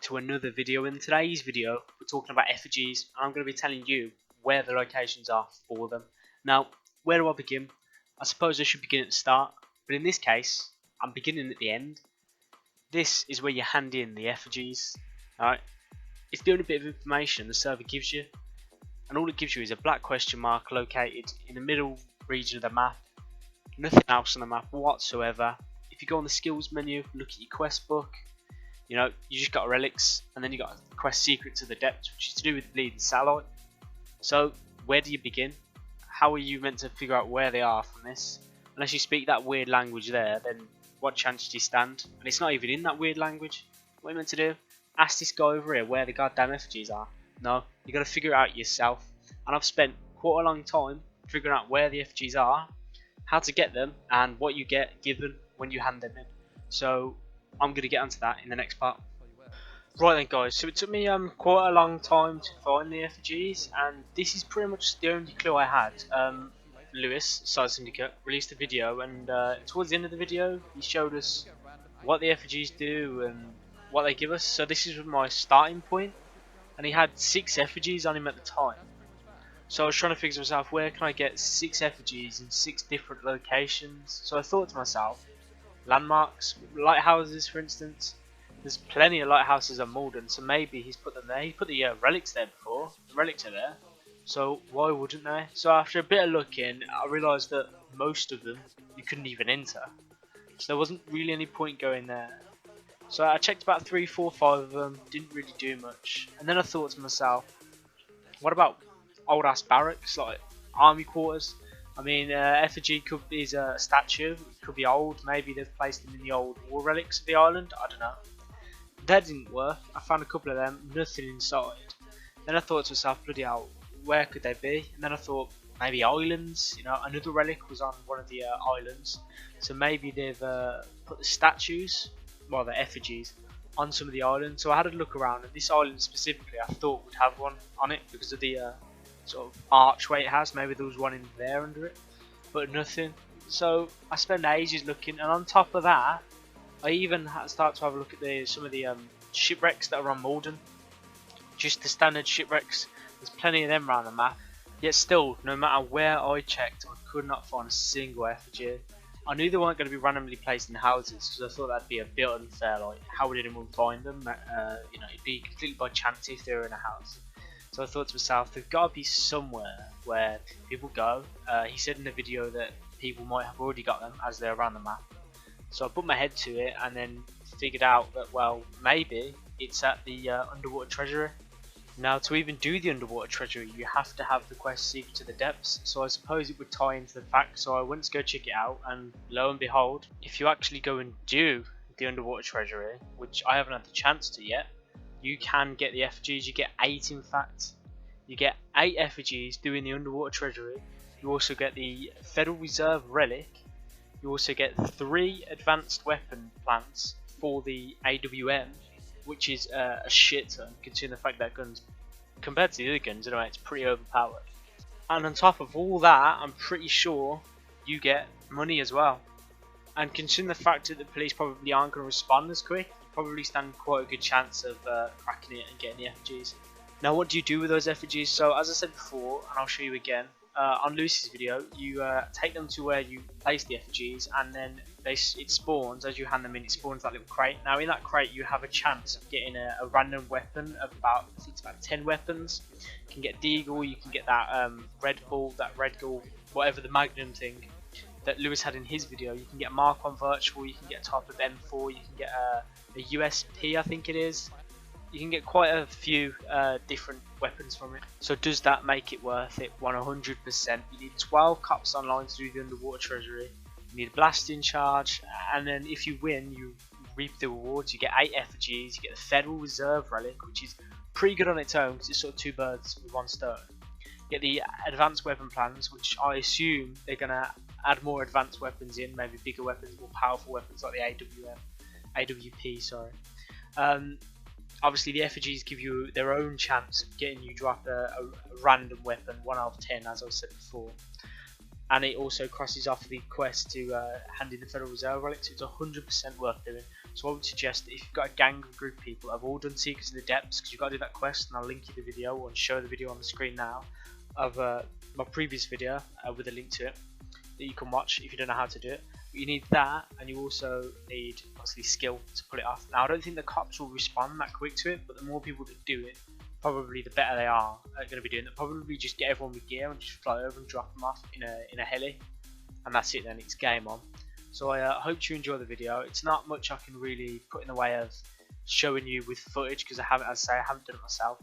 back to another video. In today's video we're talking about effigies, and I'm going to be telling you where the locations are for them. Now, where do I begin? I suppose I should begin at the start, but in this case I'm beginning at the end. This is where you hand in the effigies. Alright, it's the only bit of information the server gives you, and all it gives you is a black question mark located in the middle region of the map. Nothing else on the map whatsoever. If you go on the skills menu, look at your quest book, you know, you just got relics, and then you got a quest secret to the depths, which is to do with the bleeding satellite. So where do you begin? How are you meant to figure out where they are from this? Unless you speak that weird language there, then what chance do you stand? And it's not even in that weird language. What are you meant to do? Ask this guy over here where the goddamn effigies are. No, you got to figure it out yourself. And I've spent quite a long time figuring out where the effigies are, how to get them, and what you get given when you hand them in. So I'm going to get onto that in the next part. Right then guys, so it took me quite a long time to find the effigies, and this is pretty much the only clue I had. Lewis, Psisyndicate, released a video, and towards the end of the video he showed us what the effigies do and what they give us. So this is my starting point, and he had 6 effigies on him at the time. So I was trying to figure to myself, where can I get 6 effigies in 6 different locations? So I thought to myself, landmarks, lighthouses for instance. There's plenty of lighthouses on Malden, so maybe he's put them there. He put the relics there before. The relics are there, so why wouldn't they? So after a bit of looking, I realised that most of them you couldn't even enter, so there wasn't really any point going there. So I checked about 3, 4, 5 of them, didn't really do much, and then I thought to myself, what about old ass barracks, like army quarters? I mean, Effigy is a statue, it could be old, maybe they've placed them in the old war relics of the island, I don't know. That didn't work. I found a couple of them, nothing inside. Then I thought to myself, bloody hell, where could they be? And then I thought, maybe islands, you know, another relic was on one of the islands, so maybe they've put the statues, well the effigies, on some of the islands. So I had a look around, and this island specifically I thought would have one on it because of the sort of archway it has. Maybe there was one in there under it, but nothing. So I spent ages looking, and on top of that I even start to have a look at some of the shipwrecks that are on Malden. Just the standard shipwrecks, there's plenty of them around the map, yet still, no matter where I checked, I could not find a single effigy. I knew they weren't going to be randomly placed in houses, because I thought that'd be a bit unfair. Like, how would anyone find them? You know, it'd be completely by chance if they were in a house. So I thought to myself, they've got to be somewhere where people go. He said in the video that people might have already got them as they're around the map. So I put my head to it and then figured out that, well, maybe it's at the underwater treasury. Now, to even do the underwater treasury, you have to have the quest secret to the depths, so I suppose it would tie into the fact. So I went to go check it out, and lo and behold, if you actually go and do the underwater treasury, which I haven't had the chance to yet, you can get the effigies. You get 8 in fact. You get 8 effigies doing the underwater treasury. You also get the Federal Reserve relic. You also get 3 advanced weapon plants for the AWM, which is a shit ton, considering the fact that guns, compared to the other guns, anyway, it's pretty overpowered. And on top of all that, I'm pretty sure you get money as well. And considering the fact that the police probably aren't going to respond as quick, you probably stand quite a good chance of cracking it and getting the effigies. Now, what do you do with those effigies? So, as I said before, and I'll show you again, on Lucy's video, you take them to where you place the effigies, and then it spawns, as you hand them in, it spawns that little crate. Now in that crate you have a chance of getting a random weapon of about, I think it's about 10 weapons. You can get Deagle, you can get that Red Bull, that Red Gull, whatever the Magnum thing that Lewis had in his video. You can get Mark on Virtual, you can get a type of M4, you can get a USP, I think it is. You can get quite a few different weapons from it. So does that make it worth it? 100%. You need 12 cops online to do the underwater treasury. You need a blasting charge, and then if you win, you reap the rewards. You get 8 effigies. You get the Federal Reserve relic, which is pretty good on its own because it's sort of 2 birds with 1 stone. You get the advanced weapon plans, which I assume they're gonna add more advanced weapons in, maybe bigger weapons, more powerful weapons like the AWP. Sorry. Obviously the effigies give you their own chance of getting you drop a random weapon, 1 out of 10, as I said before. and it also crosses off the quest to hand in the Federal Reserve relic, so it's 100% worth doing. So I would suggest that if you've got a gang of group of people that have all done Seekers of the Depths, because you've got to do that quest, and I'll link you the video and show the video on the screen now of my previous video with a link to it that you can watch if you don't know how to do it. But you need that, and you also need obviously skill to pull it off. Now I don't think the cops will respond that quick to it, but the more people that do it, probably the better they are going to be doing it. Probably just get everyone with gear and just fly over and drop them off in a heli, and that's it then, it's game on. So I hope you enjoy the video. It's not much I can really put in the way of showing you with footage, because I haven't done it myself.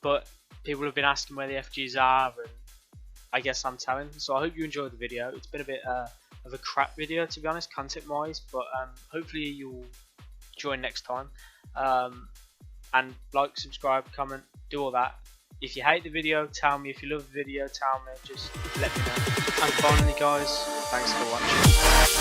But people have been asking where the Effigies are, and I guess I'm telling. So I hope you enjoyed the video. It's been a bit of a crap video, to be honest, content wise, but hopefully you'll join next time. And like, subscribe, comment, do all that. If you hate the video, tell me. If you love the video, tell me. Just let me know. And finally guys, thanks for watching.